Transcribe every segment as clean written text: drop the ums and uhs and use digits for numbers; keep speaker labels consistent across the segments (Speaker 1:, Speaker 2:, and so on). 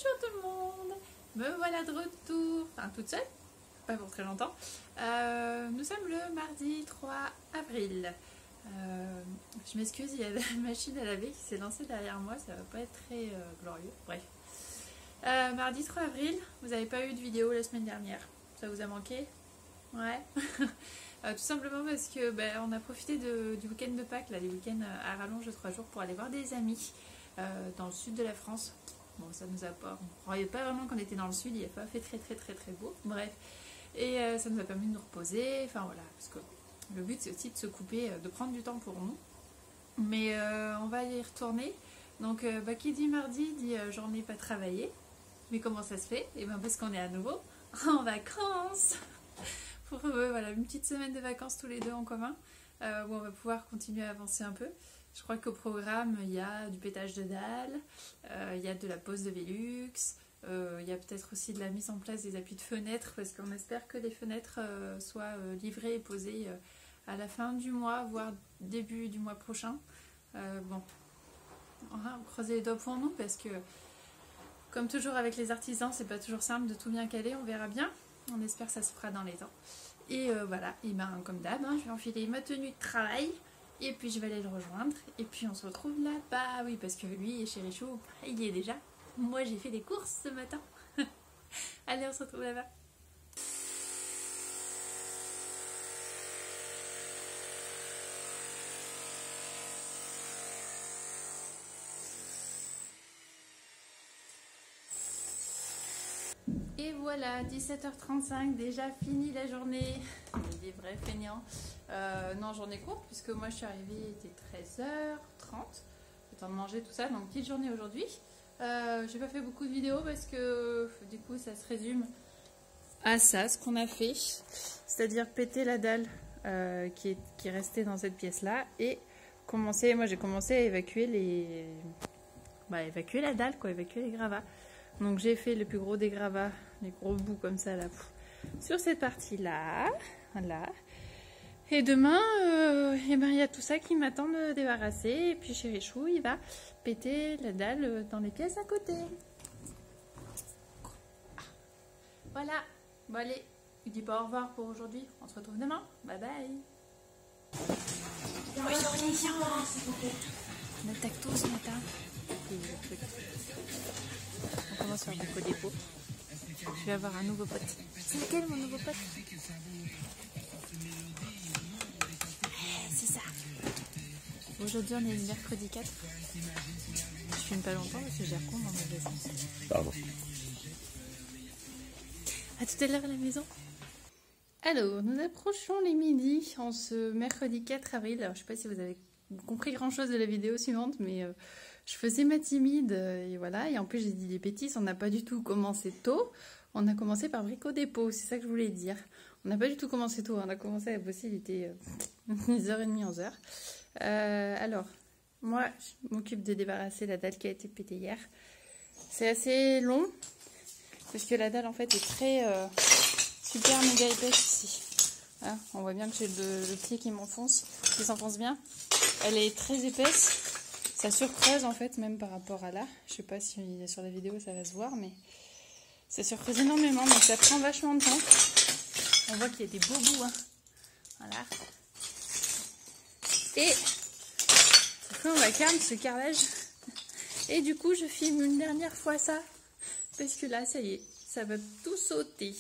Speaker 1: Bonjour tout le monde. Me voilà de retour, enfin toute seule, pas pour très longtemps. Nous sommes le mardi 3 avril. Je m'excuse, il y a la machine à laver qui s'est lancée derrière moi, ça va pas être très glorieux. Bref. Mardi 3 avril, vous n'avez pas eu de vidéo la semaine dernière. Ça vous a manqué? Ouais. Tout simplement parce que on a profité du week-end de Pâques, là, les week-ends à rallonge de 3 jours pour aller voir des amis dans le sud de la France. Bon, ça nous a pas... On croyait pas vraiment qu'on était dans le sud, il n'a pas fait très beau. Bref. Et ça nous a permis de nous reposer. Enfin voilà, parce que le but c'est aussi de se couper, de prendre du temps pour nous. Mais on va y retourner. Donc qui dit mardi dit journée pas travaillée. Mais comment ça se fait? Et bien parce qu'on est à nouveau en vacances. Pour voilà, une petite semaine de vacances tous les deux en commun, où on va pouvoir continuer à avancer un peu. Je crois qu'au programme, il y a du pétage de dalles, il y a de la pose de Velux, il y a peut-être aussi de la mise en place des appuis de fenêtres, parce qu'on espère que les fenêtres soient livrées et posées à la fin du mois, voire début du mois prochain. Bon, on va croiser les doigts pour nous, parce que comme toujours avec les artisans, c'est pas toujours simple de tout bien caler, on verra bien. On espère que ça se fera dans les temps. Et voilà, et comme d'hab, je vais enfiler ma tenue de travail. Et puis je vais aller le rejoindre. Et puis on se retrouve là-bas. Oui, parce que lui, chez Richaud, il y est déjà. Moi, j'ai fait des courses ce matin. Allez, on se retrouve là-bas. Et voilà, 17h35, déjà fini la journée. Des vrais feignants. Non, journée courte, puisque moi je suis arrivée, il était 13h30. Le temps de manger, tout ça. Donc, petite journée aujourd'hui. J'ai pas fait beaucoup de vidéos parce que du coup, ça se résume à ça, ce qu'on a fait. C'est-à-dire péter la dalle qui est restée dans cette pièce-là et commencer. Moi, j'ai commencé à évacuer évacuer la dalle, quoi, évacuer les gravats. Donc j'ai fait le plus gros des gravats, les gros bouts comme ça là, sur cette partie-là, voilà. Et demain, il y a tout ça qui m'attend de débarrasser. Et puis chez Richou, il va péter la dalle dans les pièces à côté. Voilà. Bon allez, je dis pas au revoir pour aujourd'hui. On se retrouve demain. Bye bye. On attaque tout ce matin. On commence par beaucoup de dépôt. Je vais avoir un nouveau pote. C'est lequel mon nouveau pote? C'est ça. Aujourd'hui on est le mercredi 4. Je filme pas longtemps parce que j'ai con dans ma maison.
Speaker 2: Pardon.
Speaker 1: A tout à l'heure à la maison. Alors, nous approchons les midis en ce mercredi 4 avril. Alors, je sais pas si vous avez compris grand chose de la vidéo suivante, mais je faisais ma timide et voilà. Et en plus, j'ai dit des bêtises. On n'a pas du tout commencé tôt. On a commencé par Brico-Dépôt, c'est ça que je voulais dire. On n'a pas du tout commencé tôt. On a commencé à bosser, il était 10h30, 11h. Alors, moi, je m'occupe de débarrasser la dalle qui a été pétée hier. C'est assez long, parce que la dalle, en fait, est très super méga épaisse ici. Hein, on voit bien que j'ai le pied qui s'enfonce bien. Elle est très épaisse. Ça surcreuse, en fait, même par rapport à là. Je sais pas si sur la vidéo, ça va se voir, mais ça surcreuse énormément, donc ça prend vachement de temps. On voit qu'il y a des beaux bouts, hein. Voilà. Et ça fait un vacarme, ce carrelage. Et du coup, je filme une dernière fois ça. Parce que là, ça y est, ça va tout sauter.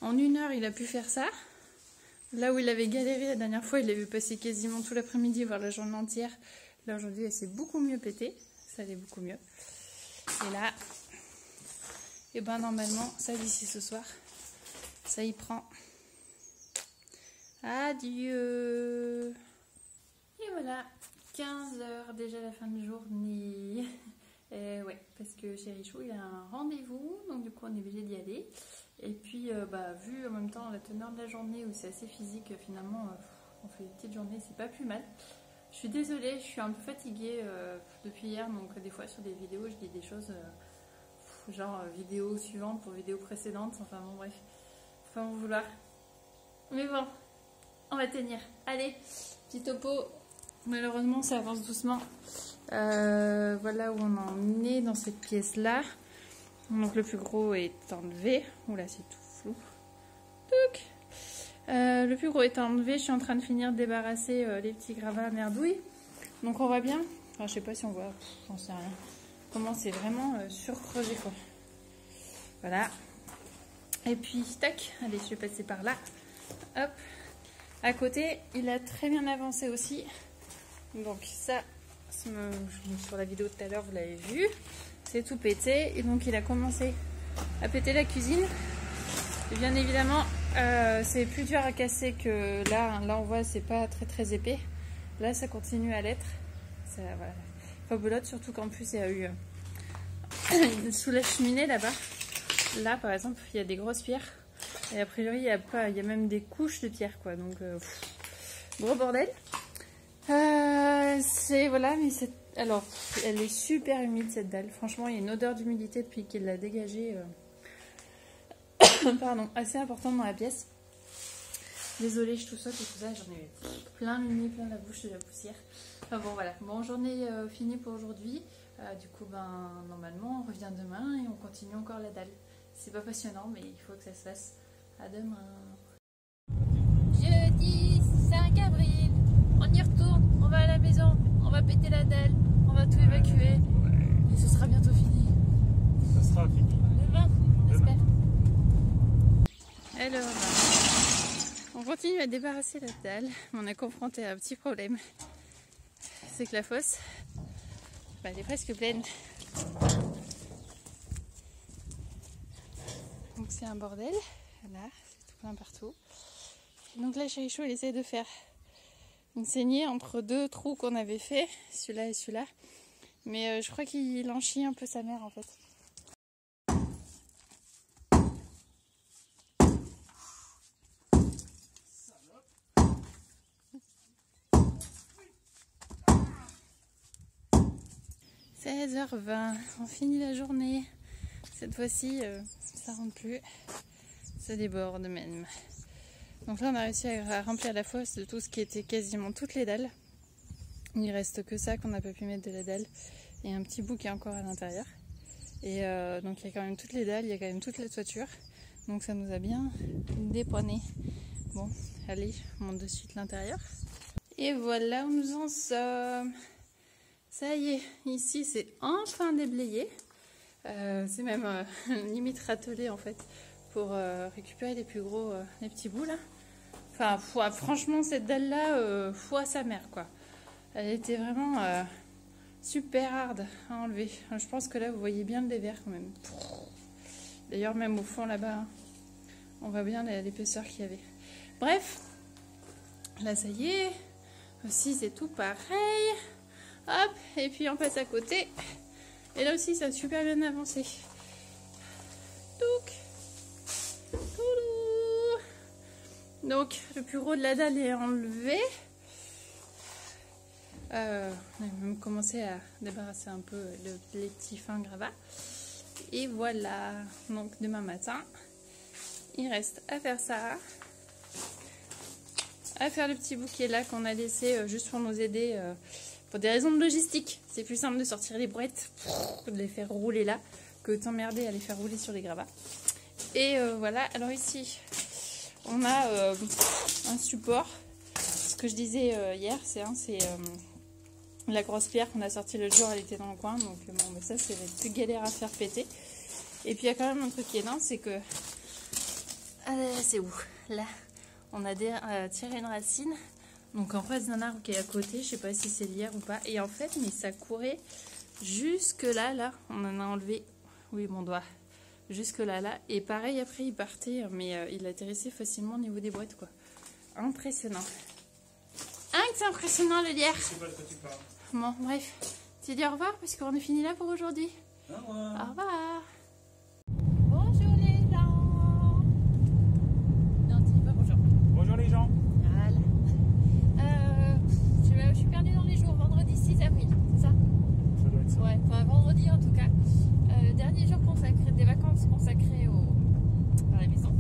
Speaker 1: En 1 heure, il a pu faire ça. Là où il avait galéré la dernière fois, il avait passé quasiment tout l'après-midi, voire la journée entière. Là, aujourd'hui, elle s'est beaucoup mieux pétée. Ça allait beaucoup mieux. Et là, et normalement, ça d'ici ce soir, ça y prend. Adieu. Et voilà, 15h, déjà la fin de journée. Ouais, parce que chez Richou, il a un rendez-vous, donc du coup, on est obligé d'y aller. Et puis, vu en même temps la teneur de la journée, où c'est assez physique, finalement, on fait une petite journée, c'est pas plus mal. Je suis désolée, je suis un peu fatiguée depuis hier, donc des fois sur des vidéos, je dis des choses genre vidéo suivante pour vidéo précédente, enfin bon bref, faut en vouloir. Mais bon, on va tenir. Allez, petit topo, malheureusement ça avance doucement. Voilà où on en est dans cette pièce-là. Donc le plus gros est enlevé. Oula, c'est tout flou. Touc. Le plus gros est enlevé. Je suis en train de finir de débarrasser les petits gravats merdouilles. Donc on voit bien. Enfin, je sais pas si on voit. J'en sais rien. Comment c'est vraiment surcreusé quoi. Voilà. Et puis tac. Allez, je vais passer par là. Hop. À côté, il a très bien avancé aussi. Donc ça, sur la vidéo de tout à l'heure, vous l'avez vu. C'est tout pété. Et donc il a commencé à péter la cuisine. Et bien évidemment, c'est plus dur à casser que là. Là on voit, c'est pas très épais. Là ça continue à l'être. Voilà. Fabulote, surtout qu'en plus il y a eu sous la cheminée là-bas. Là par exemple, il y a des grosses pierres. Et a priori, il y a même des couches de pierre quoi. Donc gros bordel. Voilà, mais alors elle est super humide cette dalle. Franchement, il y a une odeur d'humidité depuis qu'il l'a dégagée. Pardon, assez importante dans la pièce. Désolée, je tousse et tout ça, j'en ai plein le nez, plein la bouche de la poussière. Enfin bon voilà, bon journée finie pour aujourd'hui. Du coup normalement on revient demain et on continue encore la dalle. C'est pas passionnant mais il faut que ça se fasse. À demain. Jeudi 5 avril, on y retourne, on va à la maison, on va péter la dalle, on va tout évacuer et ce sera bientôt fini.
Speaker 2: Ça sera fini.
Speaker 1: Demain, j'espère. Alors, on continue à débarrasser la dalle. On est confronté à un petit problème. C'est que la fosse, elle est presque pleine. Donc c'est un bordel. Là, c'est tout plein partout. Et donc là, Chérichou, il essaie de faire une saignée entre deux trous qu'on avait fait, celui-là et celui-là. Mais je crois qu'il en chie un peu sa mère en fait. « 16h20, on finit la journée. Cette fois-ci, ça rentre plus. Ça déborde même. Donc là, on a réussi à remplir la fosse de tout ce qui était quasiment toutes les dalles. Il reste que ça qu'on n'a pas pu mettre de la dalle. Et un petit bout qui est encore à l'intérieur. Et donc il y a quand même toutes les dalles, il y a quand même toute la toiture. Donc ça nous a bien dépanné. Bon, allez, on monte de suite l'intérieur. Et voilà où nous en sommes. Ça y est, ici c'est enfin déblayé. C'est même limite râtelé en fait pour récupérer les plus gros, les petits bouts là. Enfin, franchement cette dalle là, foi sa mère quoi. Elle était vraiment super hard à enlever. Je pense que là vous voyez bien le dévers quand même. D'ailleurs même au fond là-bas, hein, on voit bien l'épaisseur qu'il y avait. Bref, là ça y est, aussi c'est tout pareil. Hop, et puis on passe à côté. Et là aussi ça a super bien avancé. Touc. Donc le plus gros de la dalle est enlevé. On a même commencé à débarrasser un peu les petits fins gravats. Et voilà, donc demain matin, il reste à faire ça. À faire le petit bouquet là qu'on a laissé juste pour nous aider pour des raisons de logistique. C'est plus simple de sortir les brouettes, de les faire rouler là, que t'emmerder à les faire rouler sur les gravats. Et voilà, alors ici, on a un support. Ce que je disais hier, c'est la grosse pierre qu'on a sortie le jour, elle était dans le coin. Donc bon, bah ça, c'est la plus galère à faire péter. Et puis il y a quand même un truc qui est dingue, c'est que... c'est où? Là, on a tiré une racine. Donc en face d'un arbre qui est à côté, je sais pas si c'est lierre ou pas. Et en fait, mais ça courait jusque là, on en a enlevé, oui mon doigt, jusque là. Et pareil après il partait, mais il atterrissait facilement au niveau des boîtes quoi. Impressionnant. Hein, que c'est impressionnant le lierre. Je sais pas de quoi tu parles. Bon bref, tu dis au revoir parce qu'on est fini là pour aujourd'hui. Au revoir. Au revoir. Bonjour les gens. Non, tu dis pas bonjour.
Speaker 2: Bonjour les gens.
Speaker 1: Je suis perdue dans les jours, vendredi 6 avril, c'est ça?
Speaker 2: Ça doit être ça.
Speaker 1: Ouais, enfin vendredi en tout cas. Dernier jour consacré, des vacances consacrées à la maison.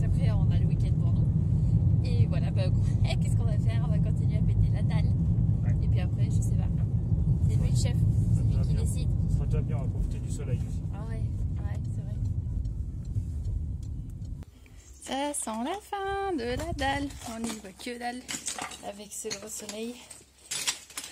Speaker 1: Après on a le week-end pour nous. Et voilà, bah, qu'est-ce qu'on va faire? On va continuer à péter la dalle. Ouais. Et puis après, je sais pas. C'est lui le chef, c'est lui qui décide.
Speaker 2: Ça sera déjà bien, on va profiter du soleil aussi.
Speaker 1: Ah ouais, ouais. Ça sent la fin de la dalle. On n'y voit que dalle avec ce gros soleil.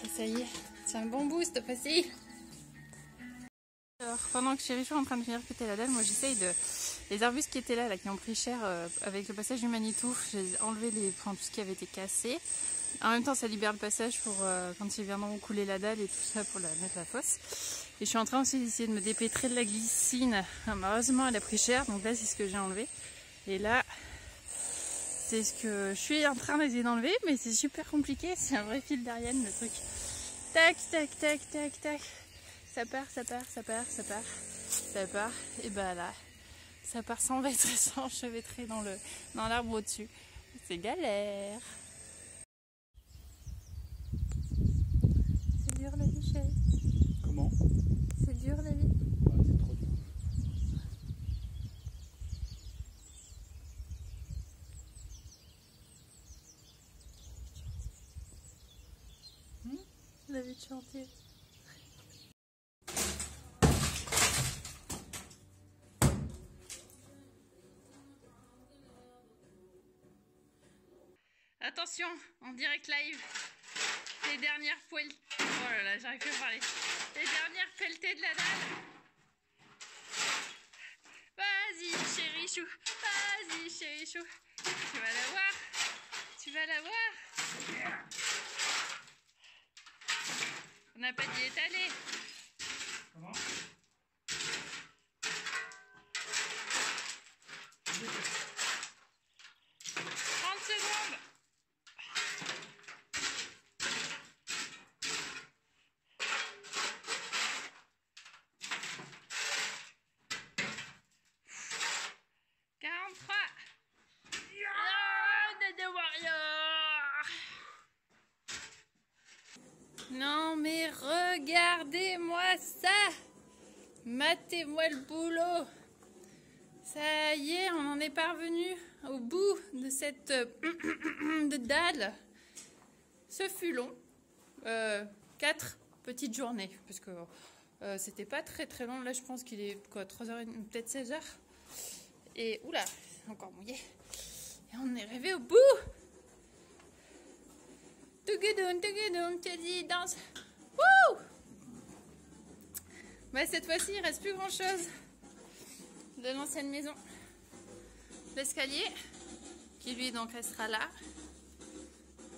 Speaker 1: Et ça y est, c'est un bon boost cette fois-ci. Alors, pendant que Chérichou est en train de venir péter la dalle, moi j'essaye de... Les arbustes qui étaient là, qui ont pris cher avec le passage du Manitou, j'ai enlevé tout ce qui avait été cassé. En même temps, ça libère le passage pour quand ils viendront couler la dalle et tout ça pour mettre la fosse. Et je suis en train aussi d'essayer de me dépêtrer de la glycine. Malheureusement, elle a pris cher, donc là c'est ce que j'ai enlevé. Et là, c'est ce que je suis en train d'essayer d'enlever, mais c'est super compliqué. C'est un vrai fil d'Ariane le truc. Tac, tac, tac, tac, tac. Ça part, ça part, ça part, ça part, ça part. Et bah là, ça part sans s'enchevêtrer dans l'arbre au-dessus. C'est galère. C'est dur la vie, chérie.
Speaker 2: Comment?
Speaker 1: C'est dur la vie.
Speaker 2: Ouais, c'est trop dur.
Speaker 1: La vie de chantier. Attention, en direct live, les dernières poêles. Oh là là, j'arrive plus à parler. Les dernières pelletées de la dalle. Vas-y, Chérichou. Vas-y, Chérichou. Tu vas la voir. Tu vas la voir. On n'a pas dit étaler.
Speaker 2: Comment?
Speaker 1: 30 secondes. Non mais regardez-moi ça. Matez-moi le boulot. Ça y est, on en est parvenu au bout de cette de dalle. Ce fut long. 4 petites journées. Parce que c'était pas très très long. Là je pense qu'il est quoi, 3h30, peut-être 16h. Et oula, c'est encore mouillé. Et on est arrivé au bout. Tougudoun, Teddy, danse. Wouh! Bah, cette fois-ci, il reste plus grand-chose de l'ancienne maison. L'escalier, qui lui donc restera là.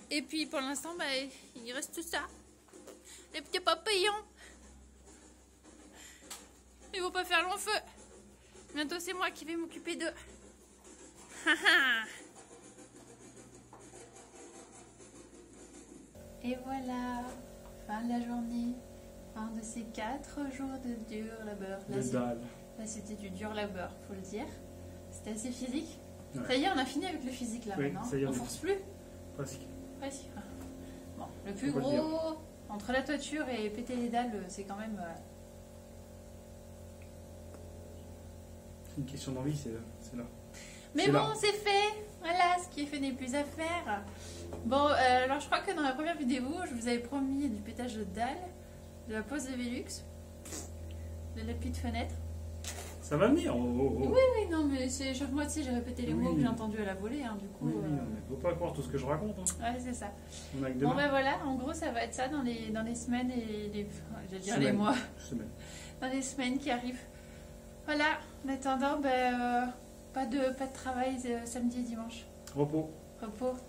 Speaker 1: Et puis pour l'instant, bah, il reste tout ça. Les petits papillons. Ils vont pas faire long feu. Bientôt, c'est moi qui vais m'occuper d'eux. Et voilà, fin de la journée, fin de ces 4 jours de dur labeur. Là, c'était du dur labeur, faut le dire. C'était assez physique. Ouais. Ça y est, on a fini avec le physique là, oui, maintenant. Ça y est, on force plus.
Speaker 2: Presque.
Speaker 1: Presque. Bon, le plus gros, entre la toiture et péter les dalles, c'est quand même...
Speaker 2: C'est une question d'envie, c'est là.
Speaker 1: Mais bon, c'est fait. Voilà, ce qui est fait n'est plus à faire. Bon, alors je crois que dans la première vidéo, je vous avais promis du pétage de dalles, de la pose de Velux, de l'appui de fenêtre.
Speaker 2: Ça va venir.
Speaker 1: Oui, non, mais chaque mois, tu sais, j'ai répété les mots que j'ai entendus à la volée, hein, du coup.
Speaker 2: Oui, non, mais faut pas croire tout ce que je raconte. Hein.
Speaker 1: Ouais, c'est ça.
Speaker 2: On a que
Speaker 1: bon, ben voilà, en gros, ça va être ça dans les semaines et les mois. Dans les semaines qui arrivent. Voilà, en attendant, pas de travail samedi et dimanche.
Speaker 2: Repos.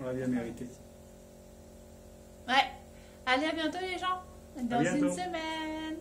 Speaker 1: On
Speaker 2: l'a bien mérité.
Speaker 1: Ouais. Allez, à bientôt les gens. Dans une semaine.